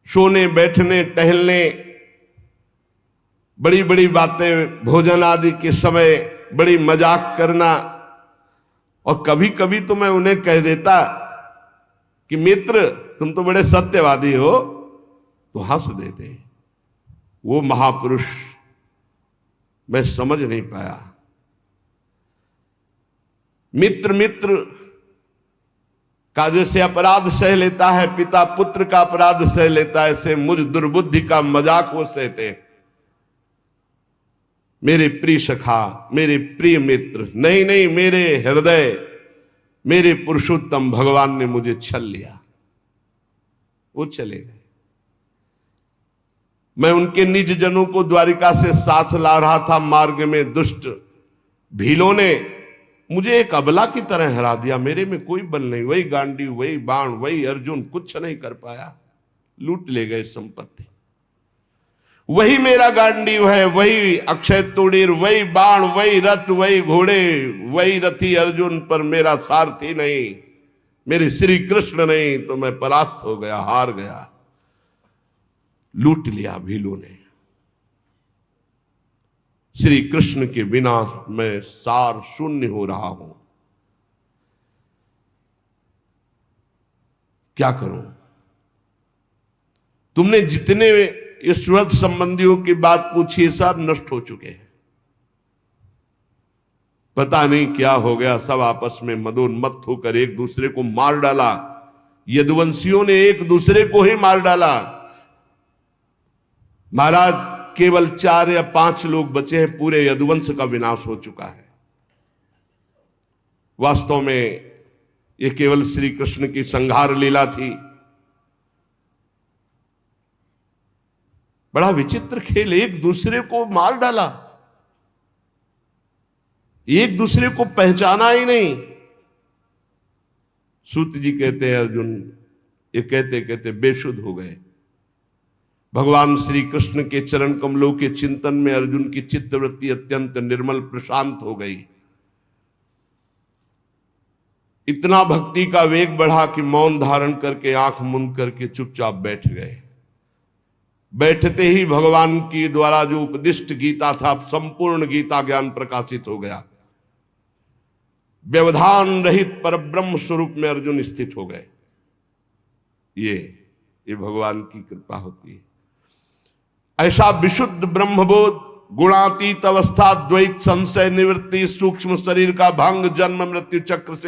सोने बैठने टहलने, बड़ी बड़ी बातें, भोजन आदि के समय बड़ी मजाक करना। और कभी कभी तो मैं उन्हें कह देता कि मित्र तुम तो बड़े सत्यवादी हो, तो हंस देते। वो महापुरुष मैं समझ नहीं पाया। मित्र मित्र का जैसे अपराध सह लेता है, पिता पुत्र का अपराध सह लेता है, ऐसे मुझ दुर्बुद्धि का मजाक वो सहते। मेरे प्रिय सखा, मेरे प्रिय मित्र, नहीं नहीं, मेरे हृदय, मेरे पुरुषोत्तम भगवान ने मुझे छल लिया। वो चले गए। मैं उनके निज जनों को द्वारिका से साथ ला रहा था। मार्ग में दुष्ट भीलों ने मुझे एक अबला की तरह हरा दिया। मेरे में कोई बल नहीं, वही गांडीव, वही बाण, वही अर्जुन, कुछ नहीं कर पाया। लूट ले गए संपत्ति। वही मेरा गांडीव है, वही अक्षय तोड़ीर, वही बाण, वही रथ, वही घोड़े, वही रथी अर्जुन, पर मेरा सारथी नहीं, मेरे श्री कृष्ण नहीं, तो मैं परास्त हो गया, हार गया। लूट लिया भीलों ने। श्री कृष्ण के बिना मैं सार शून्य हो रहा हूं। क्या करूं? तुमने जितने ईश्वर संबंधियों की बात पूछी, सब नष्ट हो चुके हैं। पता नहीं क्या हो गया, सब आपस में मदोन्मत्त होकर एक दूसरे को मार डाला। यदुवंशियों ने एक दूसरे को ही मार डाला। महाराज केवल 4 या 5 लोग बचे हैं, पूरे यदुवंश का विनाश हो चुका है। वास्तव में यह केवल श्री कृष्ण की संहार लीला थी। बड़ा विचित्र खेल, एक दूसरे को मार डाला, एक दूसरे को पहचाना ही नहीं। सूत जी कहते हैं अर्जुन ये कहते कहते बेसुध हो गए। भगवान श्री कृष्ण के चरण कमलों के चिंतन में अर्जुन की चित्तवृत्ति अत्यंत निर्मल प्रशांत हो गई। इतना भक्ति का वेग बढ़ा कि मौन धारण करके आंख मूंद करके चुपचाप बैठ गए। बैठते ही भगवान की द्वारा जो उपदिष्ट गीता था, संपूर्ण गीता ज्ञान प्रकाशित हो गया। व्यवधान रहित परब्रह्म स्वरूप में अर्जुन स्थित हो गए। ये भगवान की कृपा होती है। ऐसा विशुद्ध ब्रह्मबोध, गुणातीत अवस्था, द्वैत संशय निवृत्ति, सूक्ष्म शरीर का भंग, जन्म मृत्यु चक्र से